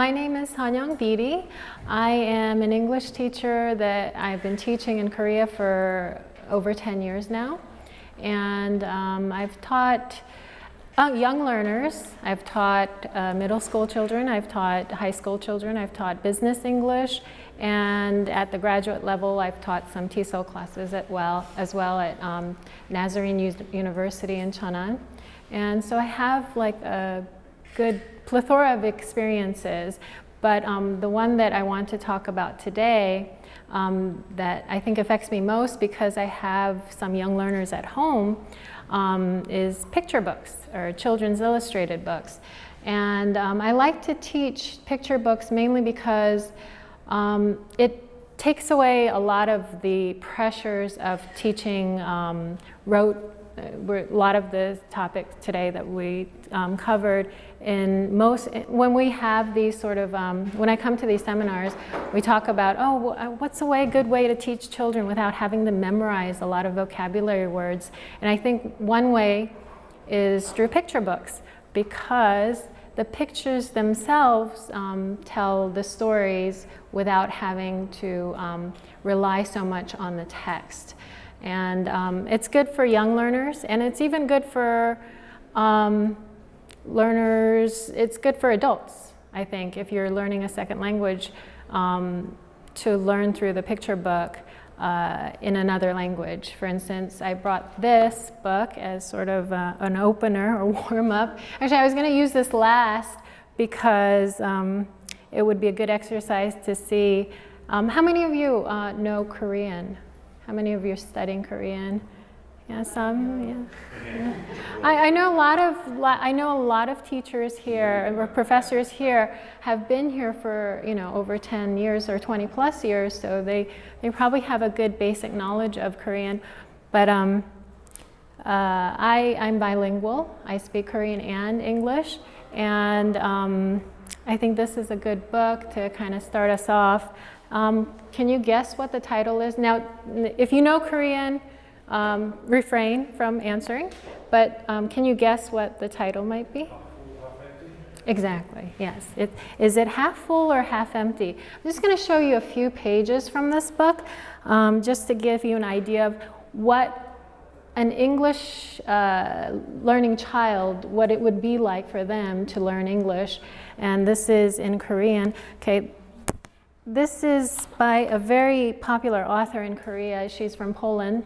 My name is Beattie. I am an English teacher that I've been teaching in Korea for over 10 years now. And I've taught young learners. I've taught middle school children. I've taught high school children. I've taught business English. And at the graduate level, I've taught some TESOL classes as well at Nazarene University in Cheonan. And so I have like a good plethora of experiences, but the one that I want to talk about today that I think affects me most because I have some young learners at home is picture books or children's illustrated books. And I like to teach picture books mainly because it takes away a lot of the pressures of teaching a lot of the topics today that we covered when we have these sort of, when I come to these seminars, we talk about, what's a good way to teach children without having them memorize a lot of vocabulary words. And I think one way is through picture books, because the pictures themselves tell the stories without having to rely so much on the text. And it's good for young learners, and it's even good for learners. It's good for adults, I think, if you're learning a second language, to learn through the picture book in another language. For instance, I brought this book as sort of an opener or warm-up. Actually, I was going to use this last because it would be a good exercise to see. How many of you know Korean? How many of you are studying Korean? Yeah, some. Yeah. I know a lot of teachers here or professors here have been here for over 10 years or 20 plus years, so they probably have a good basic knowledge of Korean. But I'm bilingual. I speak Korean and English, and I think this is a good book to kind of start us off. Can you guess what the title is? Now, if you know Korean, refrain from answering, but can you guess what the title might be? Exactly, yes. Is it half full or half empty? I'm just going to show you a few pages from this book, just to give you an idea of what an English learning child, what it would be like for them to learn English. And this is in Korean. Okay. This is by a very popular author in Korea. She's from Poland,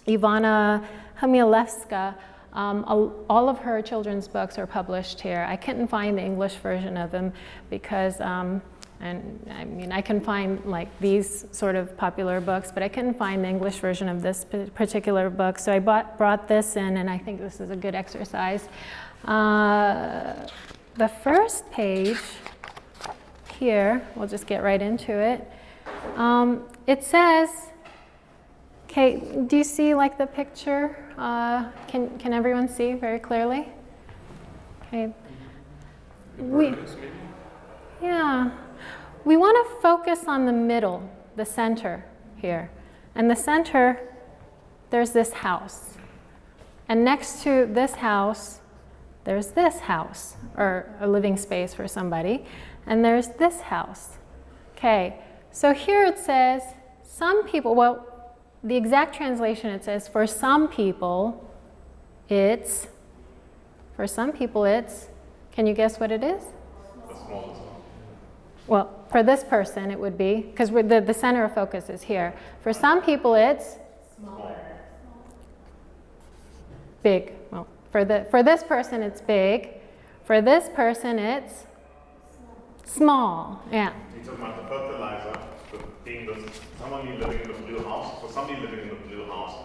Iwona Chmielewska. All of her children's books are published here. I couldn't find the English version of them because, and I mean, I can find like these sort of popular books, but I couldn't find the English version of this particular book. So I brought this in, and I think this is a good exercise. The first page here, we'll just get right into it. It says, okay, do you see like the picture? Can everyone see very clearly? Okay. We want to focus on the middle, the center here. And the center, there's this house. And next to this house, there's this house, or a living space for somebody. And there's this house. Okay, so here it says, some people, well, the exact translation it says, for some people it's, can you guess what it is? The smallest one. Well, for this person it would be, because the center of focus is here. For some people it's Small. big. Well, for this person it's big. For this person it's small, yeah. You're talking about the fertilizer, somebody living in the blue house. For somebody living in the blue house,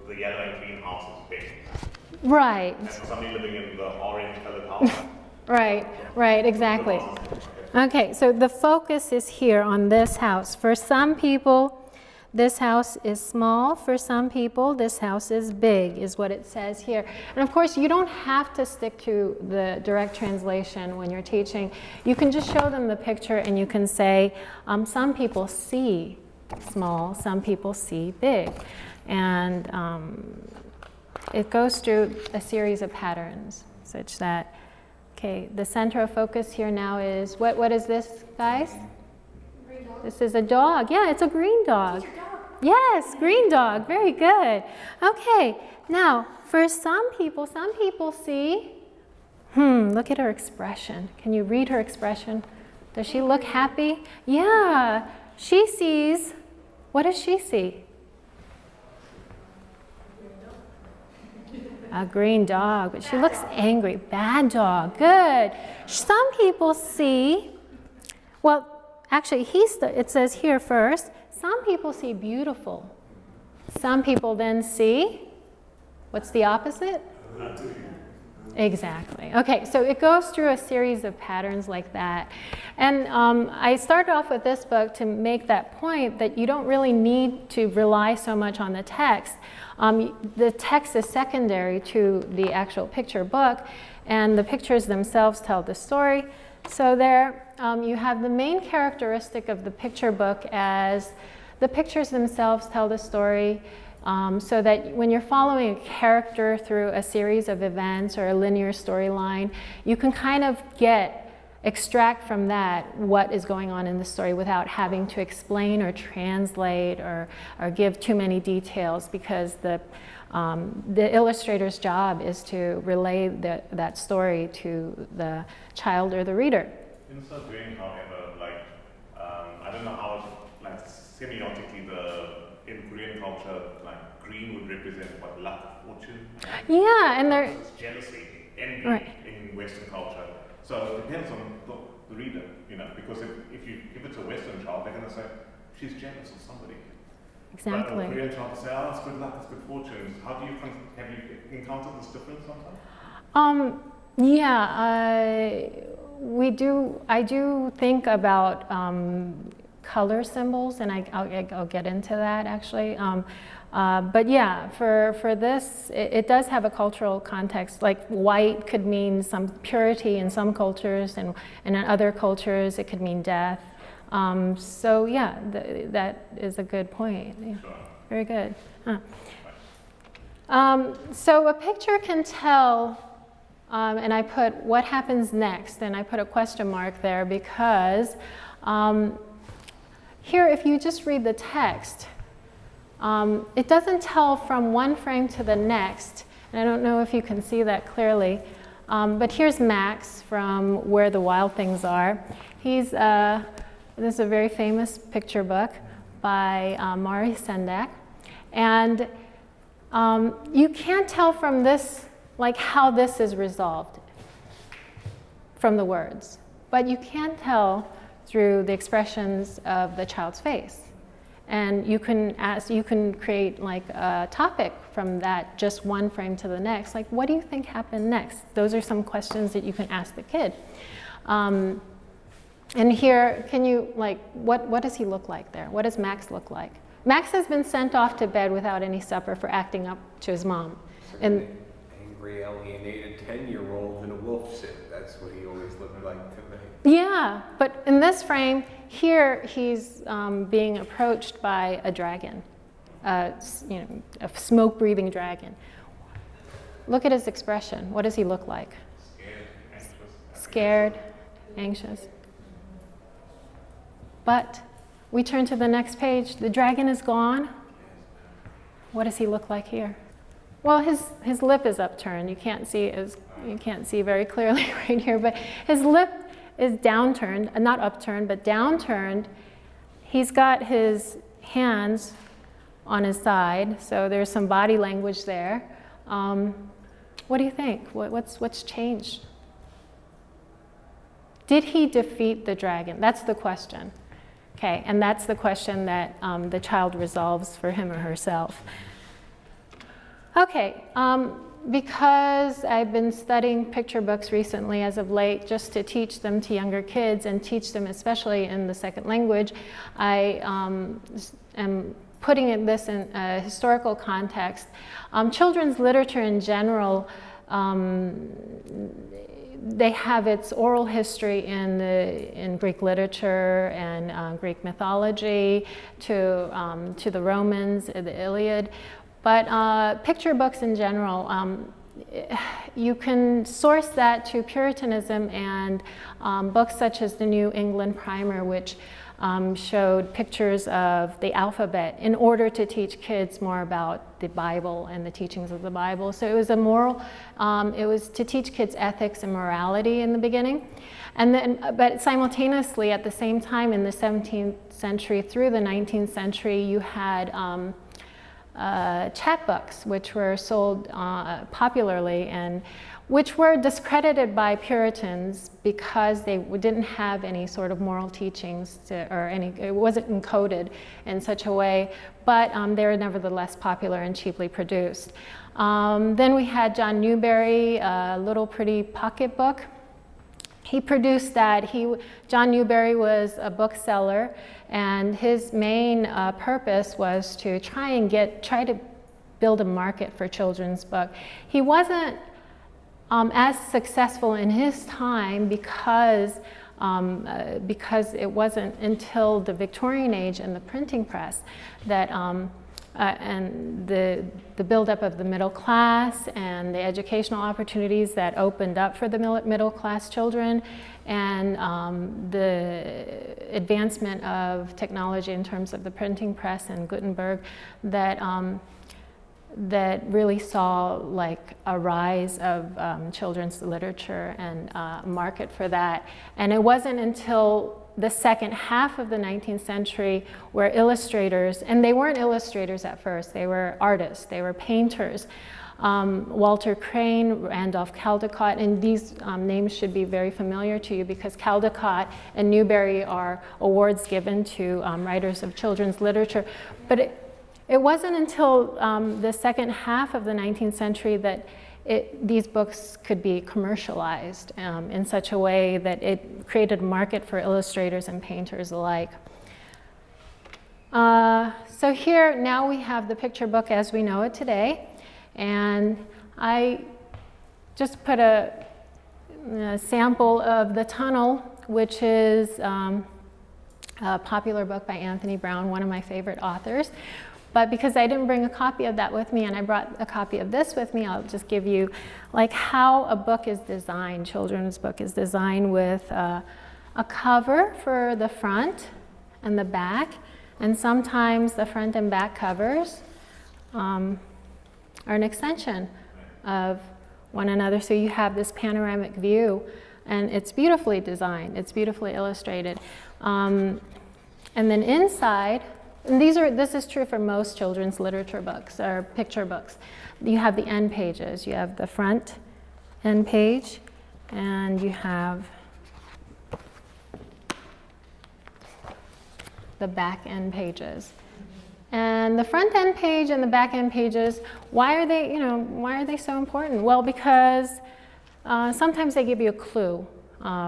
the yellow and green house is big. Right. And for somebody living in the orange colored house. Right, exactly. Okay, so the focus is here on this house. For some people, this house is small. For some people, this house is big, is what it says here. And of course, you don't have to stick to the direct translation when you're teaching. You can just show them the picture and you can say, some people see small, some people see big. And it goes through a series of patterns such that Okay, the center of focus here now is, what is this, guys? Green dog. This is a dog. Yeah, it's a green dog. It's your dog. Yes, green dog. Very good. Okay, now for some people see, look at her expression. Can you read her expression? Does she look happy? Yeah, she sees, what does she see? A green dog, but she looks angry. Bad dog. Good. Some people see, well, actually, it says here first, some people see beautiful. Some people then see, what's the opposite? Exactly. Okay, so it goes through a series of patterns like that. And I started off with this book to make that point that you don't really need to rely so much on the text. The text is secondary to the actual picture book, and the pictures themselves tell the story. So there you have the main characteristic of the picture book as the pictures themselves tell the story, so that when you're following a character through a series of events or a linear storyline, you can kind of extract from that what is going on in the story without having to explain or translate or give too many details, because the illustrator's job is to relay that story to the child or the reader. In so doing, however, I don't know how, semiotically, in Korean culture, green would represent what, luck, fortune? Yeah, and there. It's jealousy, envy Right. in Western culture. So it depends on the reader, because if it's a Western child, they're going to say she's jealous of somebody. Exactly. But a Korean child will say, oh, it's good luck, it's good fortune. Have you encountered this difference sometimes? Yeah, I do think about color symbols, and I'll get into that actually. But yeah, for this, it does have a cultural context. Like white could mean some purity in some cultures, and in other cultures it could mean death. So yeah, that is a good point. Yeah. Sure. Very good. So a picture can tell, and I put what happens next, and I put a question mark there because here, if you just read the text, it doesn't tell from one frame to the next, and I don't know if you can see that clearly, but here's Max from Where the Wild Things Are. This is a very famous picture book by Mari Sendak, and you can't tell from this how this is resolved from the words, but you can tell through the expressions of the child's face. And you can create a topic from that, just one frame to the next. What do you think happened next? Those are some questions that you can ask the kid. And here, can you, what does he look like there? What does Max look like? Max has been sent off to bed without any supper for acting up to his mom. And angry, alienated 10-year-old in a wolf suit. That's what he always looked like to me. Yeah, but in this frame, here he's being approached by a dragon, a smoke-breathing dragon. Look at his expression. What does he look like? Scared, anxious. But we turn to the next page. The dragon is gone. What does he look like here? Well, his lip is upturned. You can't see very clearly right here, but his lip is downturned, not upturned, but downturned. He's got his hands on his side, so there's some body language there. What do you think? What's changed? Did he defeat the dragon? That's the question. Okay, and that's the question that the child resolves for him or herself. Okay, because I've been studying picture books recently as of late, just to teach them to younger kids and teach them especially in the second language, I am putting this in a historical context. Children's literature in general, they have its oral history in Greek literature and Greek mythology to the Romans, the Iliad. But picture books in general, you can source that to Puritanism and books such as the New England Primer, which showed pictures of the alphabet in order to teach kids more about the Bible and the teachings of the Bible. So it was a moral, it was to teach kids ethics and morality in the beginning. And then, but simultaneously, at the same time, in the 17th century through the 19th century, you had chapbooks, which were sold popularly and which were discredited by Puritans because they didn't have any sort of moral teachings or it wasn't encoded in such a way, but they were nevertheless popular and cheaply produced. Then we had John Newbery, a little pretty pocketbook. He produced that. John Newbery was a bookseller, and his main purpose was to try to build a market for children's book. He wasn't as successful in his time because it wasn't until the Victorian age and the printing press that and the buildup of the middle class and the educational opportunities that opened up for the middle class children, and the advancement of technology in terms of the printing press and Gutenberg that really saw like a rise of children's literature and a market for that. And it wasn't until the second half of the 19th century where illustrators, and they weren't illustrators at first, they were artists, they were painters. Walter Crane, Randolph Caldecott, and these names should be very familiar to you because Caldecott and Newbery are awards given to writers of children's literature. But it wasn't until the second half of the 19th century that these books could be commercialized in such a way that it created a market for illustrators and painters alike. So here, now we have the picture book as we know it today. And I just put a sample of The Tunnel, which is a popular book by Anthony Brown, one of my favorite authors. But because I didn't bring a copy of that with me and I brought a copy of this with me, I'll just give you like how a book is designed, children's book is designed with a cover for the front and the back. And sometimes the front and back covers are an extension of one another. So you have this panoramic view and it's beautifully designed, it's beautifully illustrated. And then inside, and this is true for most children's literature books or picture books. You have the end pages. You have the front end page, and you have the back end pages. And the front end page and the back end pages, why are they so important? Well, because sometimes they give you a clue.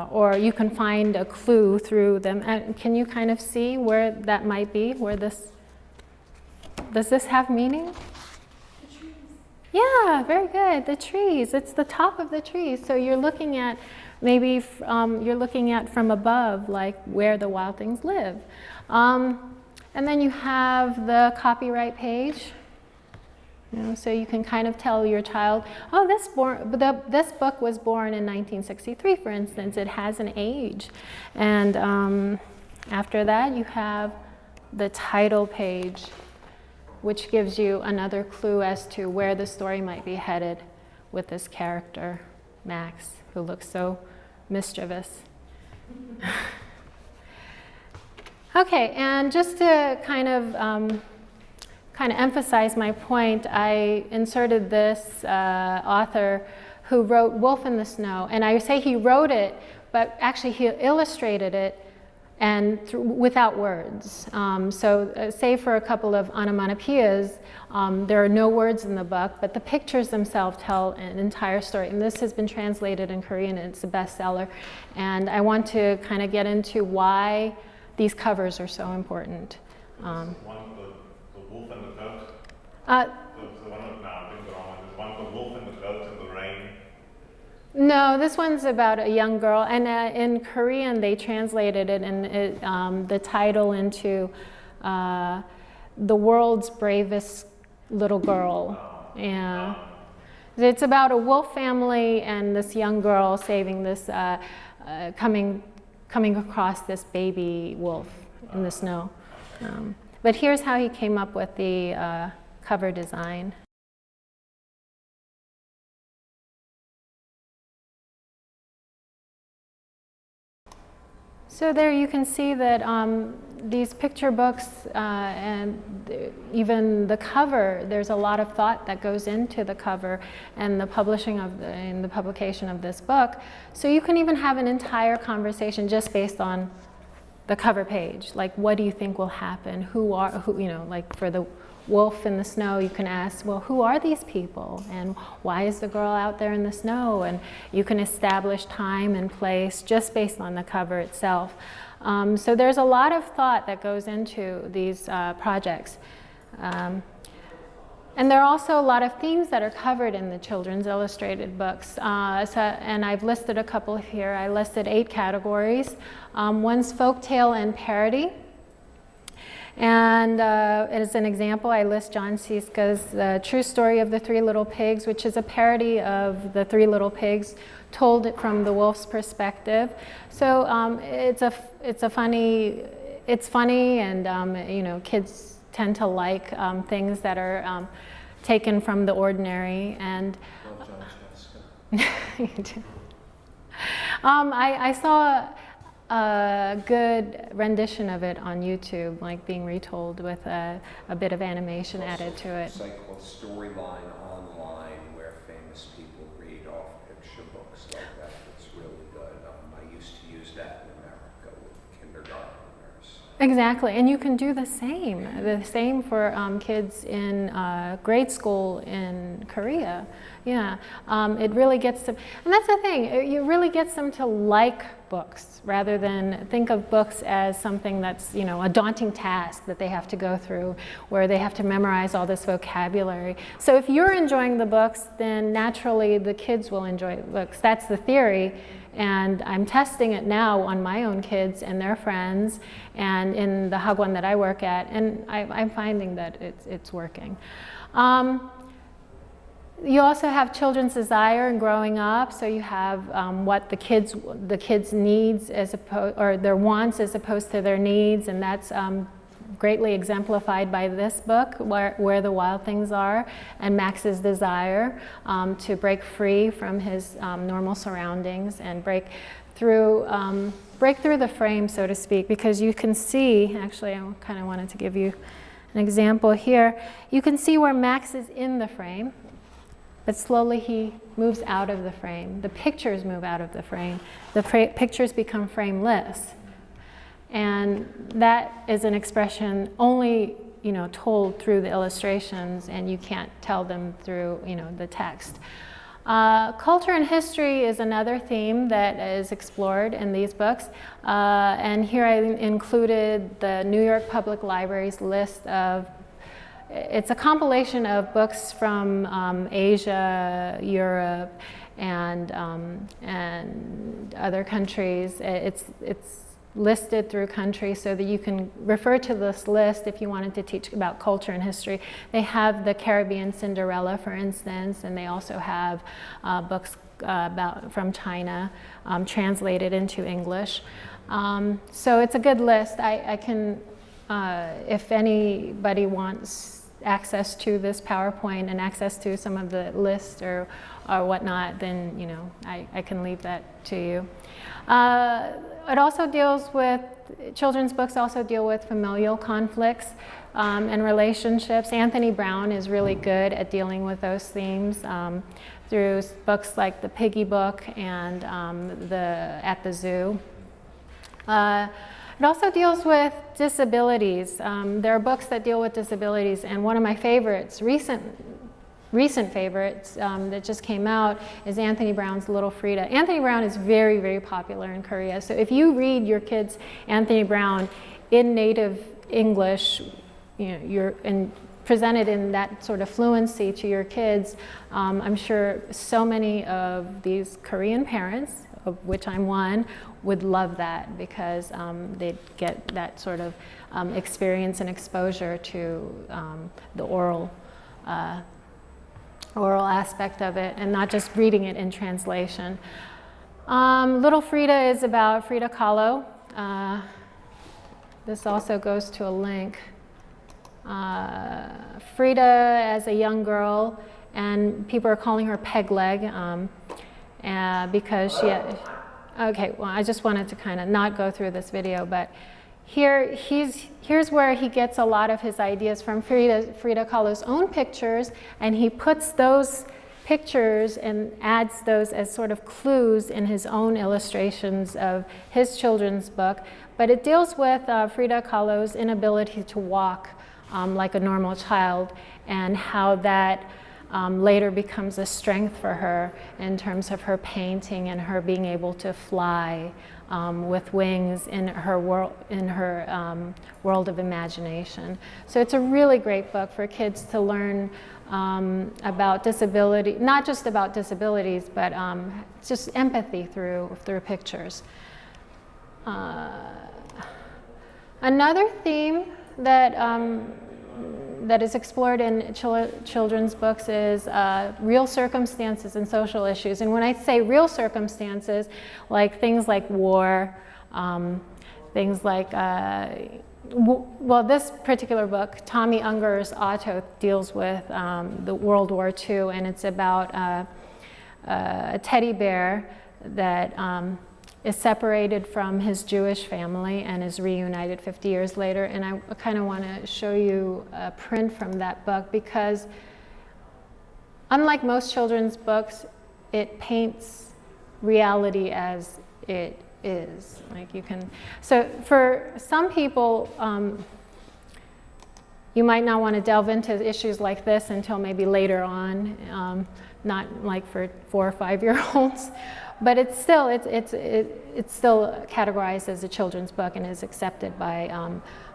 Or you can find a clue through them. And can you kind of see where that might be? Does this have meaning? The trees. Yeah, very good. The trees. It's the top of the trees. So you're looking at maybe you're looking at from above, like where the wild things live. And then you have the copyright page. So you can kind of tell your child, oh, this book was born in 1963, for instance. It has an age. And after that, you have the title page, which gives you another clue as to where the story might be headed with this character, Max, who looks so mischievous. Okay, and just to kind of emphasize my point, I inserted this author who wrote Wolf in the Snow. And I say he wrote it, but actually he illustrated it and without words. So save for a couple of onomatopoeias, there are no words in the book, but the pictures themselves tell an entire story. And this has been translated in Korean, and it's a bestseller. And I want to kind of get into why these covers are so important. Wolf and the goat? The one with, no, I think the wrong one. There's one called Wolf and the Goat and the Rain. No, this one's about a young girl. And in Korean, they translated it and the title into The World's Bravest Little Girl. Yeah. It's about a wolf family and this young girl saving this, coming across this baby wolf in the snow. But here's how he came up with the cover design. So there you can see that these picture books and even the cover, there's a lot of thought that goes into the cover and the publication of this book. So you can even have an entire conversation just based on the cover page. Like, what do you think will happen? Who, you know, like for the wolf in the snow, you can ask, well, who are these people? And why is the girl out there in the snow? And you can establish time and place just based on the cover itself. So there's a lot of thought that goes into these projects. And there are also a lot of themes that are covered in the children's illustrated books. And I've listed a couple here. I listed 8 categories. One's folktale and parody. And as an example, I list John Siska's The True Story of the Three Little Pigs, which is a parody of The Three Little Pigs, told from the wolf's perspective. So it's funny, and you know, kids tend to like things that are taken from the ordinary. And you do. I saw a good rendition of it on YouTube, like being retold with a bit of animation added to it. There's a site called Storyline Online where famous people read off picture books like that. It's really good. I used to use that in America with kindergartners. Exactly, and you can do the same for kids in grade school in Korea. Yeah, it really gets them, and that's the thing, it really gets them to like books rather than think of books as something that's, you know, a daunting task that they have to go through, where they have to memorize all this vocabulary. So if you're enjoying the books, then naturally the kids will enjoy the books. That's the theory. And I'm testing it now on my own kids and their friends, and in the Hagwon that I work at, and I'm finding that it's working. You also have children's desire and growing up. So you have what the kids' needs as opposed, or their wants as opposed to their needs, and that's greatly exemplified by this book, Where the Wild Things Are, and Max's desire to break free from his normal surroundings and break through the frame, so to speak, because you can see, actually I kind of wanted to give you an example here. You can see where Max is in the frame, but slowly he moves out of the frame. The pictures move out of the frame. The pictures become frameless. And that is an expression only, you know, told through the illustrations, and you can't tell them through, you know, the text. Culture and history is another theme that is explored in these books. And here I included the New York Public Library's list of, it's a compilation of books from Asia, Europe, and other countries. It's listed through country so that you can refer to this list if you wanted to teach about culture and history. They have the Caribbean Cinderella, for instance, and they also have books from China translated into English. So it's a good list. I can, if anybody wants access to this PowerPoint and access to some of the lists or whatnot, then, you know, I can leave that to you. It also deals with, children's books also deal with familial conflicts and relationships. Anthony Brown is really good at dealing with those themes through books like The Piggy Book and At the Zoo. It also deals with disabilities. There are books that deal with disabilities, and one of my favorites, recent favorites that just came out is Anthony Brown's Little Frida. Anthony Brown is very, very popular in Korea. So if you read your kids Anthony Brown in native English, you know, and presented in that sort of fluency to your kids, I'm sure so many of these Korean parents, of which I'm one, would love that, because they'd get that sort of experience and exposure to the oral oral aspect of it, and not just reading it in translation. Little Frida is about Frida Kahlo. This also goes to a link. Frida as a young girl, and people are calling her Peg Leg because she had, okay, well, I just wanted to kind of not go through this video, but here's where he gets a lot of his ideas from Frida Kahlo's own pictures, and he puts those pictures and adds those as sort of clues in his own illustrations of his children's book. But it deals with Frida Kahlo's inability to walk like a normal child, and how that later becomes a strength for her in terms of her painting and her being able to fly with wings in her world of imagination. So it's a really great book for kids to learn about disability, not just about disabilities, but just empathy through pictures. Another theme that that is explored in children's books is real circumstances and social issues. And when I say real circumstances, like things like war, things like, well, this particular book, Tommy Unger's Otto, deals with the World War II, and it's about a teddy bear that is separated from his Jewish family and is reunited 50 years later. And I kind of want to show you a print from that book, because unlike most children's books, it paints reality as it is. Like you can, so for some people, you might not want to delve into issues like this until maybe later on, not like for 4 or 5 year olds. But it's still categorized as a children's book and is accepted by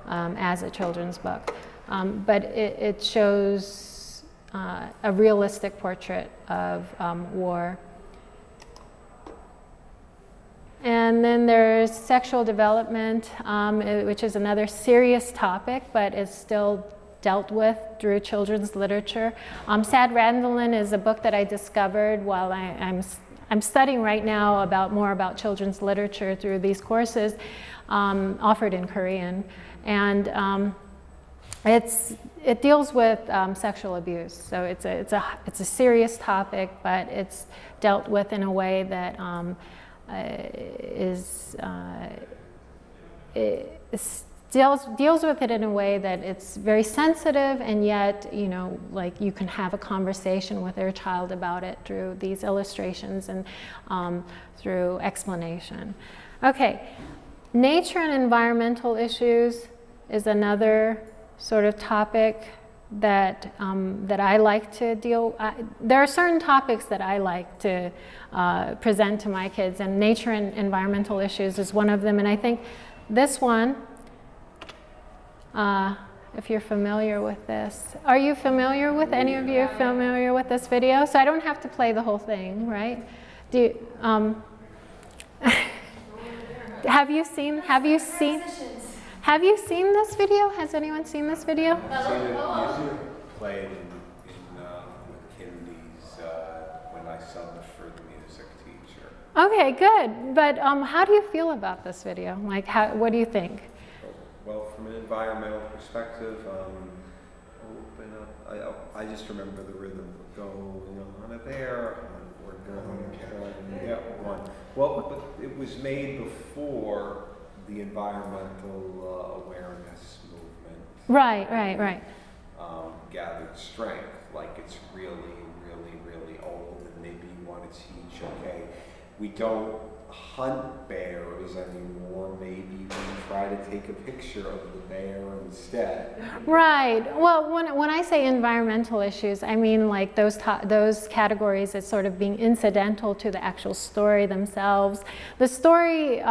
as a children's book. But it shows a realistic portrait of war. And then there's sexual development, which is another serious topic, but is still dealt with through children's literature. Sad Randolin is a book that I discovered while I'm studying right now more about children's literature through these courses offered in Korean, and it deals with sexual abuse. So it's a serious topic, but it's dealt with in a way that deals with it in a way that it's very sensitive, and yet, you know, like you can have a conversation with your child about it through these illustrations and through explanation. Okay, nature and environmental issues is another sort of topic that that I like to deal. There are certain topics that I like to present to my kids, and nature and environmental issues is one of them. And I think this one, if you're familiar with this. Are you familiar with, any of you familiar with this video? So I don't have to play the whole thing, right? Do you, have you seen this video? Has anyone seen this video? I've seen it played with kindies when I subbed for the music teacher. Okay, good. But how do you feel about this video? Like, what do you think? Well, from an environmental perspective, open up. I just remember the rhythm of going on a bear, or going, yeah, one. Well, but it was made before the environmental awareness movement. Right. Gathered strength. Like it's really old, and maybe you want to teach. Okay, we don't hunt bears anymore. Maybe we try to take a picture of the bear instead. Right. Well, when I say environmental issues, I mean like those categories as sort of being incidental to the actual story themselves. The story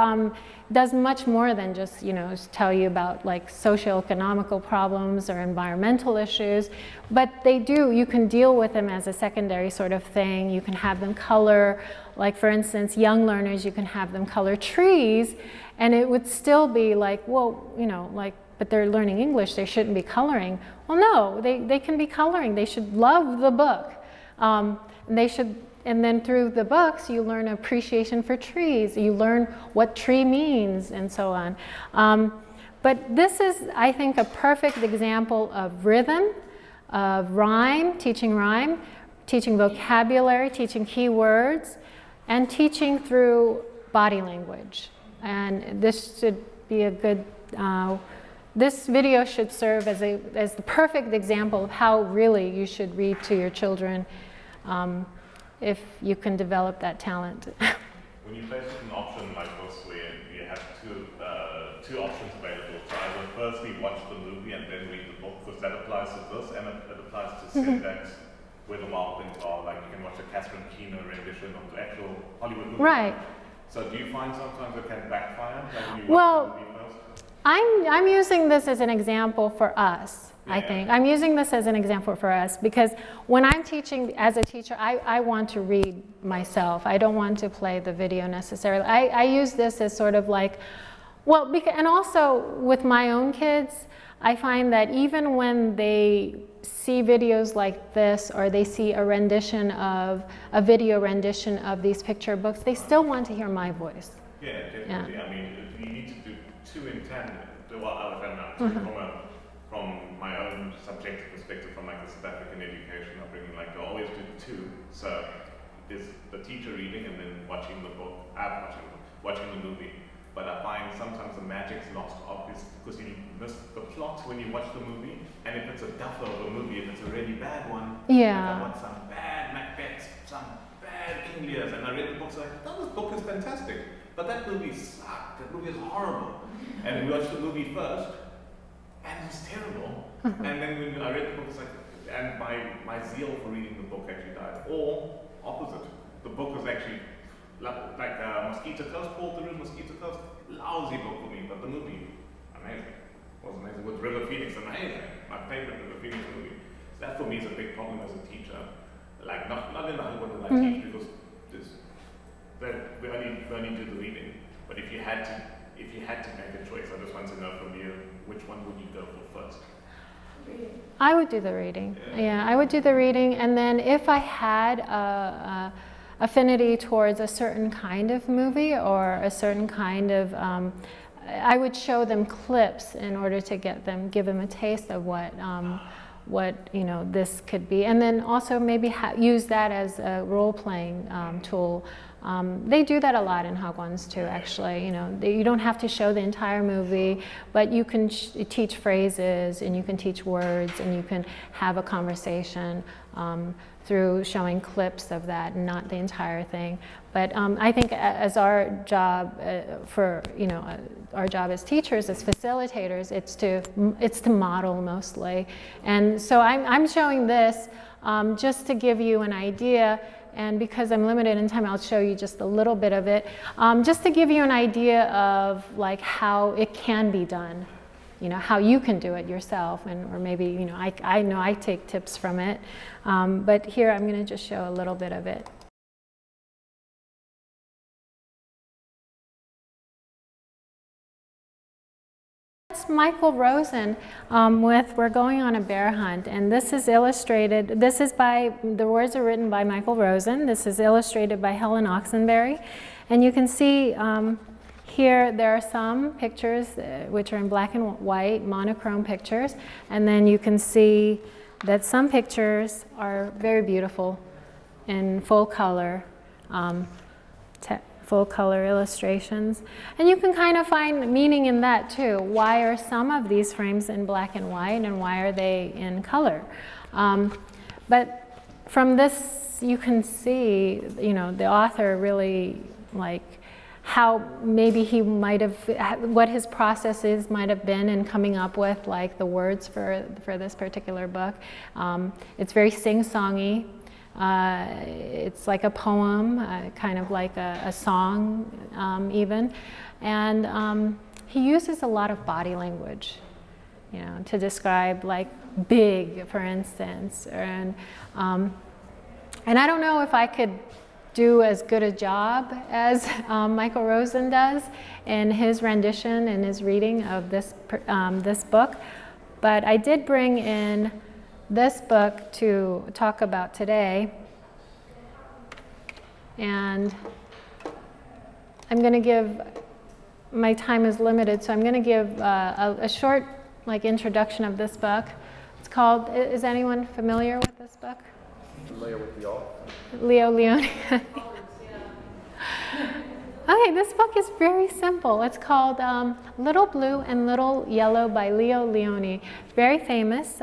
does much more than just, you know, tell you about like socioeconomical problems or environmental issues, but you can deal with them as a secondary sort of thing. You can have them color, like for instance, young learners, you can have them color trees, and it would still be like, well, you know, like, but they're learning English, they shouldn't be coloring. Well, no, they can be coloring. They should love the book. They should, and then through the books, you learn appreciation for trees. You learn what tree means, and so on. But this is, I think, a perfect example of rhythm, of rhyme, teaching vocabulary, teaching key words, and teaching through body language. And this should be a good, this video should serve as the perfect example of how really you should read to your children if you can develop that talent. When you place an option like this where you have two options available, so either firstly watch the movie and then read the book, because that applies to this and it applies to setbacks where the wild things are, like you can watch a Catherine Keener rendition of the actual Hollywood movie. Right. So do you find sometimes it can backfire, like when you watch the movie first? I'm using this as an example for us. I think. I'm using this as an example for us because when I'm teaching as a teacher, I want to read myself. I don't want to play the video necessarily. I use this as sort of like, well, and also with my own kids, I find that even when they see videos like this or they see a video rendition of these picture books, they still want to hear my voice. Yeah, definitely. Yeah. I mean, you need to do two in tandem. From my own subjective perspective, from like the South African education upbringing, like they always do two. So there's the teacher reading and then watching the book, watching the movie. But I find sometimes the magic's lost obvious because you miss the plot when you watch the movie. And if it's a duffer of a movie, if it's a really bad one, like I want some bad Macbeths, some bad King Lears, and I read the book, so I thought this book is fantastic. But that movie sucked. That movie is horrible. And we watched the movie first. And it's terrible. And then when I read the book, it's like, and my zeal for reading the book actually died. Or opposite, the book was actually like Mosquito Coast, Paul Theroux's Mosquito Coast, lousy book for me, but the movie, amazing. Was amazing. With River Phoenix, amazing. My favorite River Phoenix movie. So that for me is a big problem as a teacher. Like not in the whole that I teach because we only do the reading. But if you had to make a choice, I just want to know from you, which one would you go for first? Reading. I would do the reading. Yeah, I would do the reading, and then if I had a affinity towards a certain kind of movie or a certain kind of, I would show them clips in order to give them a taste of what this could be, and then also maybe use that as a role-playing tool. They do that a lot in Hagwons too, actually. You don't have to show the entire movie, but you can teach phrases and you can teach words and you can have a conversation through showing clips of that, and not the entire thing. But I think as our job our job as teachers, as facilitators, it's to model mostly. And so I'm showing this just to give you an idea. And because I'm limited in time, I'll show you just a little bit of it, just to give you an idea of like how it can be done, how you can do it yourself, or maybe I know I take tips from it, but here I'm going to just show a little bit of it. That's Michael Rosen with "We're Going on a Bear Hunt," and this is illustrated. The words are written by Michael Rosen. This is illustrated by Helen Oxenberry, and you can see here there are some pictures which are in black and white, monochrome pictures, and then you can see that some pictures are very beautiful in full color. Full color illustrations, and you can kind of find meaning in that too. Why are some of these frames in black and white, and why are they in color? But from this you can see, the author really how maybe he might have, what his processes might have been in coming up with the words for this particular book. It's very sing-songy. It's like a poem, kind of like a song even, and he uses a lot of body language, to describe big, for instance, and I don't know if I could do as good a job as Michael Rosen does in his rendition and his reading of this book, but I did bring in this book to talk about today, and I'm going to give, my time is limited, so I'm going to give a short introduction of this book. It's called, is anyone familiar with this book? Familiar with the author? Leo Leone. Okay, this book is very simple. It's called Little Blue and Little Yellow by Leo Leone. Very famous.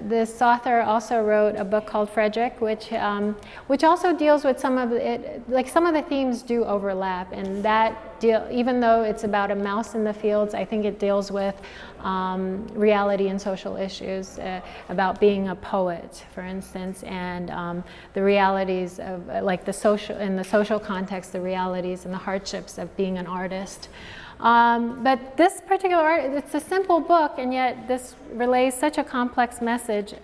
This author also wrote a book called Frederick, which also deals with some of it. Like some of the themes do overlap, and that deal, even though it's about a mouse in the fields, I think it deals with reality and social issues about being a poet, for instance, and the realities of like the social, in the social context, the realities and the hardships of being an artist. But this particular art, it's a simple book, and yet this relays such a complex message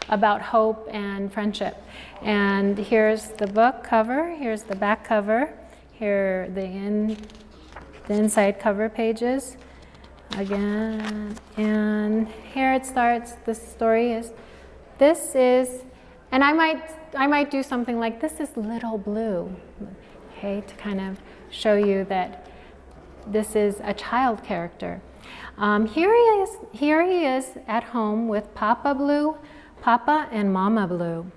about hope and friendship. And here's the book cover, here's the back cover, here the inside cover pages again, and here it starts. The story is, this is, and I might do something like, this is Little Blue, okay, to kind of show you that this is a child character. Here he is at home with Papa and Mama Blue.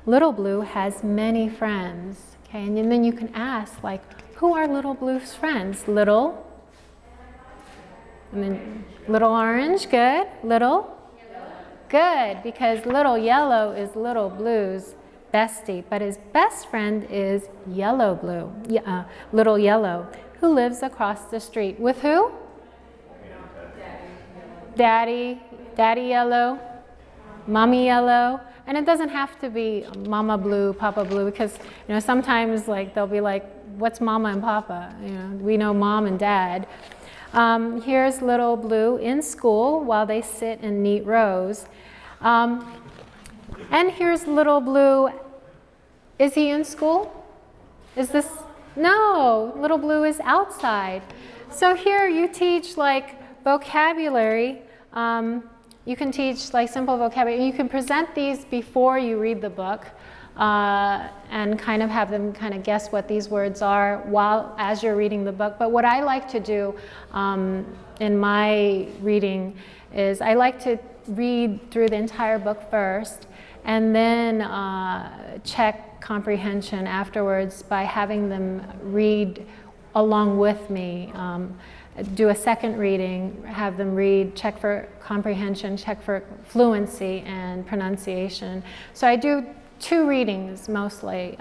Little Blue has many friends, okay, and then you can ask, like, who are Little Blue's friends? Little, and then Little Orange, good. Little, good, because Little Yellow is Little Blue's bestie, but his best friend is Yellow Blue, Little Yellow, who lives across the street. With who? Daddy Yellow, Mommy Yellow. And it doesn't have to be Mama Blue, Papa Blue, because sometimes they'll be like, what's Mama and Papa? We know Mom and Dad. Here's Little Blue in school while they sit in neat rows. And here's Little Blue. Is he in school? Is this? No, Little Blue is outside. So here you teach vocabulary. You can teach simple vocabulary. You can present these before you read the book and kind of have them kind of guess what these words are as you're reading the book. But what I like to do in my reading is I like to read through the entire book first and then check comprehension afterwards by having them read along with me. Do a second reading, have them read, check for comprehension, check for fluency and pronunciation. So I do 2 readings mostly,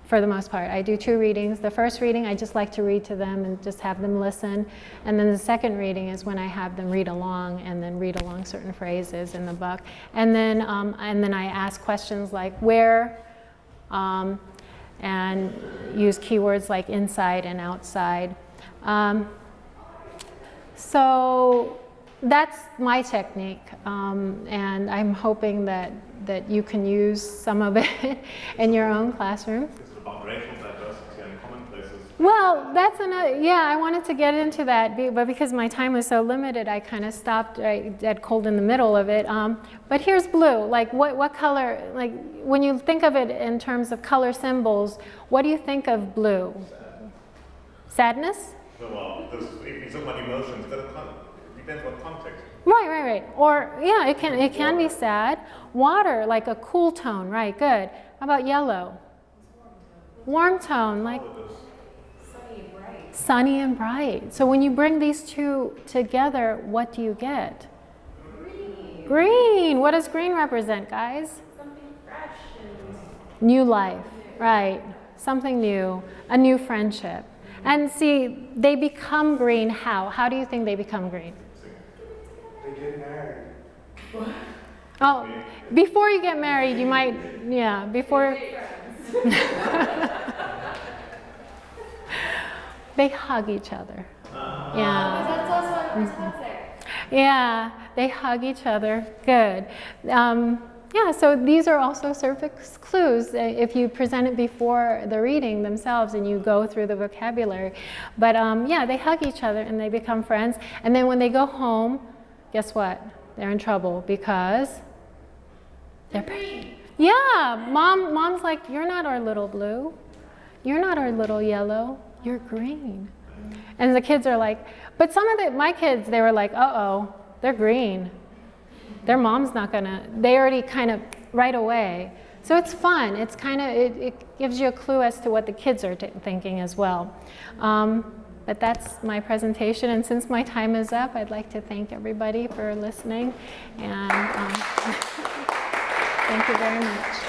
for the most part. I do 2 readings. The first reading I just like to read to them and just have them listen. And then the second reading is when I have them read along and then read along certain phrases in the book. And then I ask questions like where, and use keywords like inside and outside. So that's my technique, and I'm hoping that you can use some of it in your own classroom. Is it about racial diversity and commonplaces? Well, that's another, yeah, I wanted to get into that, but because my time was so limited, I kind of stopped right dead cold in the middle of it. But here's blue. What color, when you think of it in terms of color symbols, what do you think of blue? Sadness? Well, if you talk about emotions, it depends what context. Right. Or, yeah, it can be sad. Water, like a cool tone, right, good. How about yellow? Warm tone, like Sunny and bright. Sunny and bright. So when you bring these 2 together, what do you get? Green. Green. What does green represent, guys? Something fresh and New life, right. Something new, a new friendship. And see, they become green how? How do you think they become green? They get married. Oh, before you get married, you might, yeah, before. They hug each other. Yeah. that's also what represents there. Yeah, they hug each other. Good. Yeah, so these are also cervix clues if you present it before the reading themselves and you go through the vocabulary. But yeah, they hug each other and they become friends. And then when they go home, guess what? They're in trouble because Yeah, mom's like, you're not our little blue. You're not our little yellow. You're green. And the kids are like, but some of my kids, they were like, uh-oh, they're green. Their mom's not gonna, they already kind of right away. So it's fun. It's kind of, it gives you a clue as to what the kids are thinking as well. But that's my presentation, and since my time is up, I'd like to thank everybody for listening, and thank you very much.